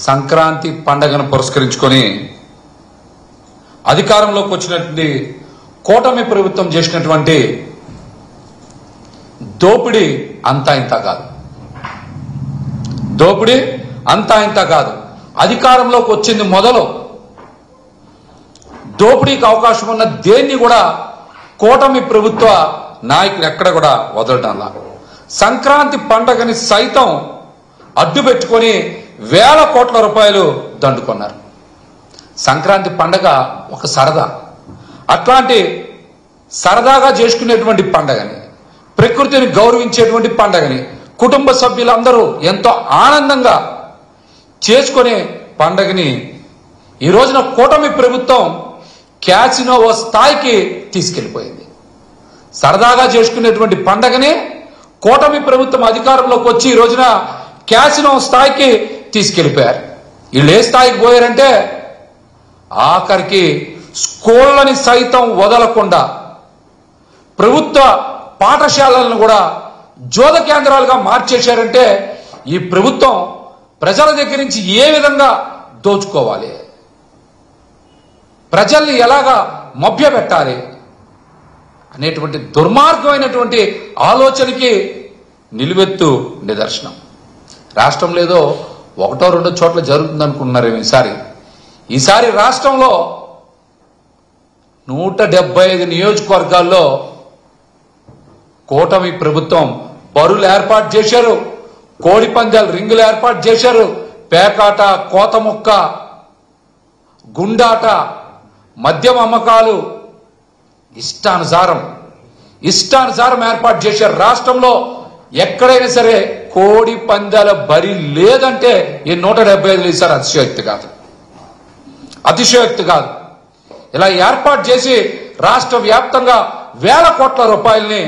సంక్రాంతి పండగను పురస్కరించుకొని అధికారంలోకి వచ్చినటువంటి కూటమి ప్రభుత్వం చేసినటువంటి దోపిడీ అంతా ఇంత కాదు. దోపిడీ అంతా ఇంత కాదు. అధికారంలోకి వచ్చింది మొదలు దోపిడీకి అవకాశం ఉన్న దేన్ని కూడా కూటమి ప్రభుత్వ నాయకులు ఎక్కడ కూడా వదలడంలా. సంక్రాంతి పండగని సైతం అడ్డు పెట్టుకొని వేల కోట్ల రూపాయలు దండుకున్నారు. సంక్రాంతి పండగ ఒక సరదా, అట్లాంటి సరదాగా చేసుకునేటువంటి పండగని, ప్రకృతిని గౌరవించేటువంటి పండగని, కుటుంబ సభ్యులందరూ ఎంతో ఆనందంగా చేసుకునే పండగని ఈ రోజున కూటమి ప్రభుత్వం క్యాసినో స్థాయికి తీసుకెళ్లిపోయింది. సరదాగా చేసుకునేటువంటి పండగని కూటమి ప్రభుత్వం అధికారంలోకి వచ్చి ఈ రోజున క్యాసినో స్థాయికి తీసుకెళ్లిపోయారు. వీళ్ళు ఏ స్థాయికి పోయారంటే ఆఖరికి స్కూళ్ళని సైతం వదలకుండా ప్రభుత్వ పాఠశాలలను కూడా జోద కేంద్రాలుగా మార్చేశారంటే ఈ ప్రభుత్వం ప్రజల దగ్గర నుంచి ఏ విధంగా దోచుకోవాలి, ప్రజల్ని ఎలాగా మభ్యపెట్టాలి అనేటువంటి దుర్మార్గమైనటువంటి ఆలోచనకి నిలువెత్తు నిదర్శనం. రాష్ట్రంలో ఏదో ఒకటో రెండో చోట్ల జరుగుతుంది అనుకుంటున్నారు. ఈసారి రాష్ట్రంలో 175 నియోజకవర్గాల్లో కూటమి ప్రభుత్వం బరులు ఏర్పాటు చేశారు, కోడి పందాలు రింగులు ఏర్పాటు చేశారు, పేకాట, కోతముక్క, గుండాట, మద్యం అమ్మకాలు ఇష్టానుసారం ఏర్పాటు చేశారు. రాష్ట్రంలో ఎక్కడైనా సరే కోడి పందాల బరి లేదంటే ఈ 175 ఈసారి అతిశయోక్తి కాదు. ఇలా ఏర్పాటు చేసి రాష్ట్ర వ్యాప్తంగా వేల కోట్ల రూపాయల్ని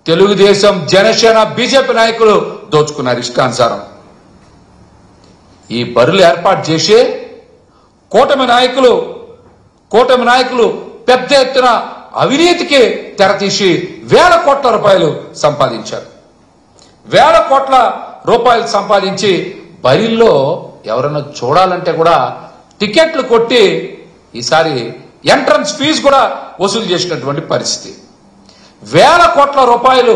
తెలుగుదేశం, జనసేన, బీజేపీ నాయకులు దోచుకున్నారు ఇష్టానుసారం. ఈ బరులు ఏర్పాటు చేసి కూటమి నాయకులు పెద్ద ఎత్తున అవినీతికి తెరతీసి వేల కోట్ల రూపాయలు సంపాదించారు. వేల కోట్ల రూపాయలు సంపాదించి బరిల్లో ఎవరైనా చూడాలంటే కూడా టికెట్లు కొట్టి ఈసారి ఎంట్రన్స్ ఫీజు కూడా వసూలు చేసినటువంటి పరిస్థితి. వేల కోట్ల రూపాయలు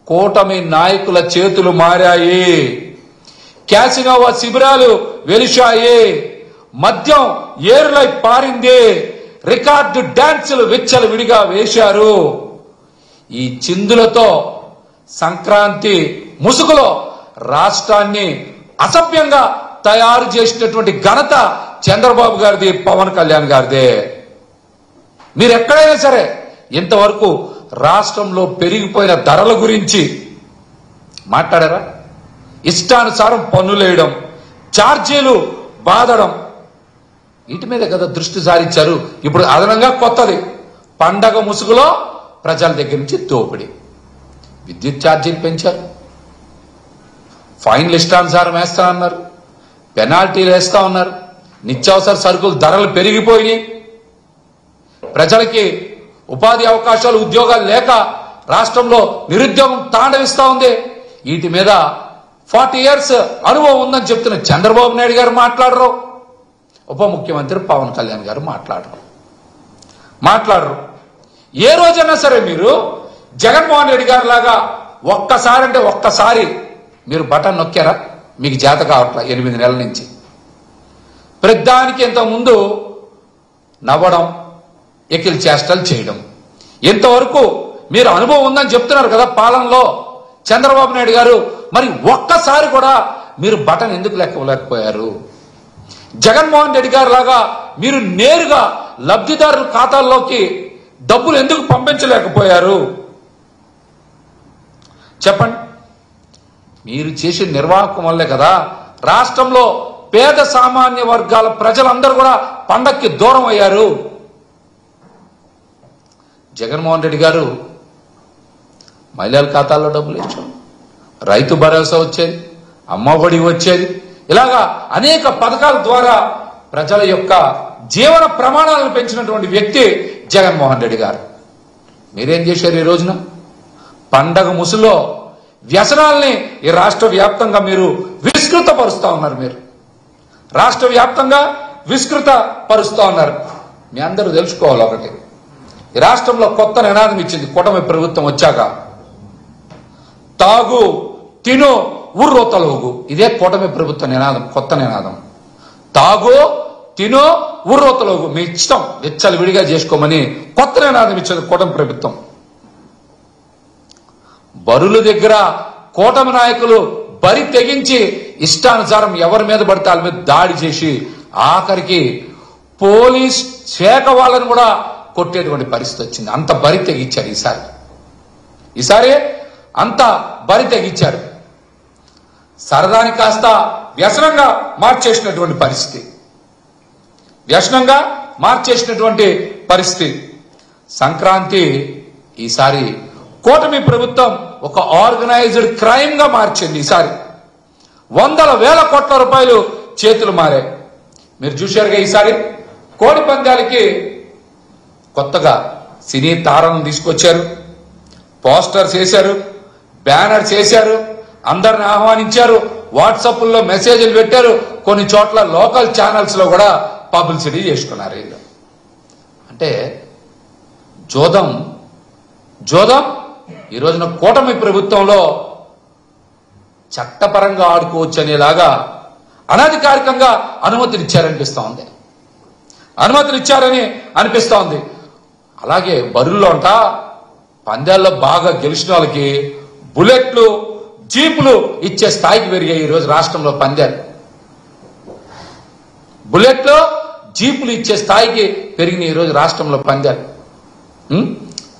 కూటమి నాయకుల చేతులు మారాయి. క్యాసినో శిబిరాలు వెలిశాయి, మద్యం ఏరులై పారింది, రికార్డు డాన్సులు విచ్చలు విడిగా వేశారు. ఈ చిందులతో సంక్రాంతి ముసుగులో రాష్ట్రాన్ని అసభ్యంగా తయారు చేసినటువంటి ఘనత చంద్రబాబు గారిది, పవన్ కళ్యాణ్ గారిదే. మీరు ఎక్కడైనా సరే ఇంతవరకు రాష్ట్రంలో పెరిగిపోయిన ధరల గురించి మాట్లాడారా? ఇష్టానుసారం పన్నులేయడం, ఛార్జీలు బాధడం, వీటి మీద కదా దృష్టి సారించారు. ఇప్పుడు అదనంగా కొత్తది పండగ ముసుగులో ప్రజల దగ్గర నుంచి దోపిడీ. విద్యుత్ ఛార్జీలు పెంచారు, ఫైన్లు ఇష్టానుసారం వేస్తా అన్నారు, పెనాల్టీలు వేస్తా ఉన్నారు, నిత్యావసర సరుకులు ధరలు పెరిగిపోయి ప్రజలకి ఉపాధి అవకాశాలు, ఉద్యోగాలు లేక రాష్ట్రంలో నిరుద్యోగం తాండవిస్తా ఉంది. వీటి మీద 40 years అనుభవం ఉందని చెప్తున్న చంద్రబాబు నాయుడు గారు మాట్లాడరు, ఉప ముఖ్యమంత్రి పవన్ కళ్యాణ్ గారు మాట్లాడరు. ఏ రోజైనా సరే మీరు జగన్మోహన్ రెడ్డి గారి లాగా ఒక్కసారి మీరు బటన్ నొక్కారా? మీకు చేత కావట్లా 8 నెలల నుంచి. ప్రతిదానికి ఇంతకుముందు నవ్వడం, ఎకిలి చేష్టలు చేయడం. ఇంతవరకు మీరు అనుభవం ఉందని చెప్తున్నారు కదా పాలనలో చంద్రబాబు నాయుడు గారు, మరి ఒక్కసారి కూడా మీరు బటన్ ఎందుకు లెక్కలేకపోయారు? జగన్మోహన్ రెడ్డి గారి లాగా మీరు నేరుగా లబ్ధిదారుల ఖాతాల్లోకి డబ్బులు ఎందుకు పంపించలేకపోయారు? చెప్పండి. మీరు చేసే నిర్వాహకం వల్లే కదా రాష్ట్రంలో పేద సామాన్య వర్గాల ప్రజలందరూ కూడా పండక్కి దూరం అయ్యారు. జగన్మోహన్ రెడ్డి గారు మహిళల ఖాతాల్లో డబ్బులు ఇచ్చారు, రైతు భరోసా వచ్చేది, అమ్మఒడి వచ్చేది, ఇలాగా అనేక పథకాల ద్వారా ప్రజల యొక్క జీవన ప్రమాణాలను పెంచినటువంటి వ్యక్తి జగన్మోహన్ రెడ్డి గారు. మీరేం చేశారు? ఈ రోజున పండగ ముసులో వ్యసనాల్ని ఈ రాష్ట్ర వ్యాప్తంగా మీరు విస్తృతపరుస్తా ఉన్నారు. రాష్ట్ర వ్యాప్తంగా విస్తృత పరుస్తూ ఉన్నారు. మీ అందరూ తెలుసుకోవాలి ఒకటి, ఈ రాష్ట్రంలో కొత్త నినాదం ఇచ్చింది కూటమి ప్రభుత్వం వచ్చాక. తాగు తిను ఉర్రొతలోగు, ఇదే కూటమి ప్రభుత్వ నినాదం, కొత్త నినాదం. తాగు తిను ఉర్రొతలోగు, మీ ఇష్టం వెచ్చలు విడిగా చేసుకోమని కొత్త నినాదం ఇచ్చింది కూటమి ప్రభుత్వం. బరుల దగ్గర కూటమి నాయకులు బరి తెగించి ఇష్టానుసారం ఎవరి మీద పడితే వాళ్ళ మీద దాడి చేసి ఆఖరికి పోలీస్ శాఖ వాళ్ళని కూడా కొట్టేటువంటి పరిస్థితి వచ్చింది. అంత బరి తెగించారు ఈసారి అంత బరి తెగించారు. సరదాని కాస్త వ్యసనంగా మార్చేసినటువంటి పరిస్థితి. సంక్రాంతి ఈసారి కూటమి ప్రభుత్వం ఒక ఆర్గనైజ్డ్ క్రైమ్ గా మార్చింది. ఈసారి వందల వేల కోట్ల రూపాయలు చేతులు మారాయి. మీరు చూశారుగా, ఈసారి కోడి పందాలకి కొత్తగా సినీ తారలను తీసుకొచ్చారు, పోస్టర్స్ వేశారు, బ్యానర్స్ వేశారు, అందరిని ఆహ్వానించారు, వాట్సాప్లో మెసేజ్లు పెట్టారు, కొన్ని చోట్ల లోకల్ ఛానల్స్ లో కూడా పబ్లిసిటీ చేసుకున్నారు. వీళ్ళు అంటే జోదం ఈ రోజున కూటమి ప్రభుత్వంలో చట్టపరంగా ఆడుకోవచ్చు అనేలాగా అనధికారికంగా అనుమతినిచ్చారని అనిపిస్తోంది. అలాగే బరుల్లో పందాల్లో బాగా గెలిచిన వాళ్ళకి బుల్లెట్లు, జీపులు ఇచ్చే స్థాయికి పెరిగాయి ఈరోజు రాష్ట్రంలో పందాలు. బుల్లెట్లు, జీపులు ఇచ్చే స్థాయికి పెరిగిన ఈరోజు రాష్ట్రంలో పందాలు.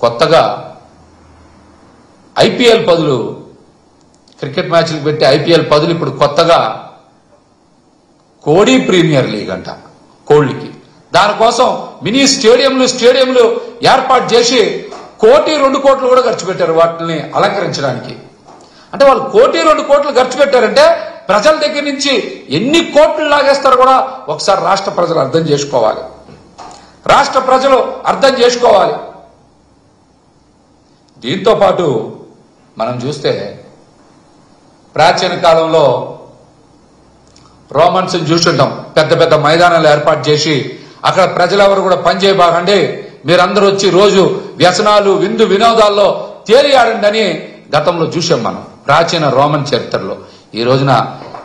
కొత్తగా ఐపీఎల్ పదులు, క్రికెట్ మ్యాచ్లు పెట్టి ఐపీఎల్ పదులు ఇప్పుడు కొత్తగా కోడి ప్రీమియర్ లీగ్ అంట, కోళ్లకి. దానికోసం మినీ స్టేడియంలు ఏర్పాటు చేసి 1-2 కోట్లు కూడా ఖర్చు పెట్టారు వాటిని అలంకరించడానికి. అంటే వాళ్ళు 1-2 కోట్లు ఖర్చు పెట్టారంటే ప్రజల దగ్గర నుంచి ఎన్ని కోట్లు లాగేస్తారో కూడా ఒకసారి రాష్ట్ర ప్రజలు అర్థం చేసుకోవాలి. దీంతో పాటు మనం చూస్తే ప్రాచీన కాలంలో రోమన్స్ చూస్తుంటాం, పెద్ద పెద్ద మైదానాలు ఏర్పాటు చేసి అక్కడ ప్రజలెవరు కూడా పనిచేయబాగండి, మీరందరూ వచ్చి రోజు వ్యసనాలు విందు వినోదాల్లో తేలియాడండి అని గతంలో చూసాం మనం ప్రాచీన రోమన్ చరిత్రలో. ఈ రోజున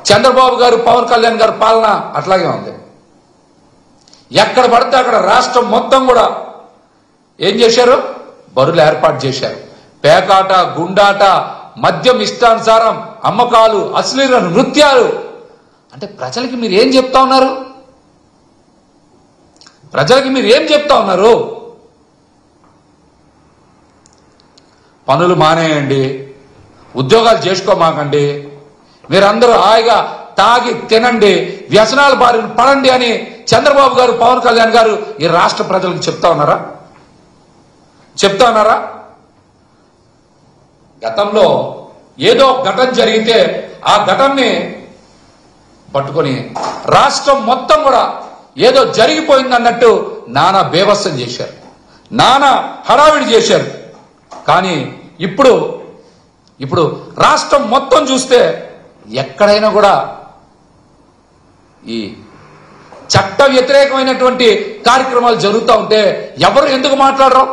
చంద్రబాబు గారు, పవన్ కళ్యాణ్ గారు పాలన అట్లాగే ఉంది. ఎక్కడ పడితే అక్కడ రాష్ట్రం మొత్తం కూడా ఏం చేశారు, బరులు ఏర్పాటు చేశారు. పేకాట, గుండాట, మద్యం ఇష్టానుసారం అమ్మకాలు, అశ్లీల నృత్యాలు. అంటే ప్రజలకి మీరు ఏం చెప్తా ఉన్నారు? పనులు మానేయండి, ఉద్యోగాలు చేసుకోమాకండి, మీరందరూ హాయిగా తాగి తినండి, వ్యసనాల బారిన పడండి అని చంద్రబాబు గారు, పవన్ కళ్యాణ్ గారు ఈ రాష్ట్ర ప్రజలకు చెప్తా ఉన్నారా? గతంలో ఏదో ఘటన జరిగితే ఆ ఘటనని పట్టుకొని రాష్ట్రం మొత్తం కూడా ఏదో జరిగిపోయిందన్నట్టు నానా బేభత్సం చేశారు, నానా హడావిడి చేశారు. కానీ ఇప్పుడు రాష్ట్రం మొత్తం చూస్తే ఎక్కడైనా కూడా ఈ చట్ట వ్యతిరేకమైనటువంటి కార్యక్రమాలు జరుగుతూ ఉంటే ఎవరు ఎందుకు మాట్లాడరు?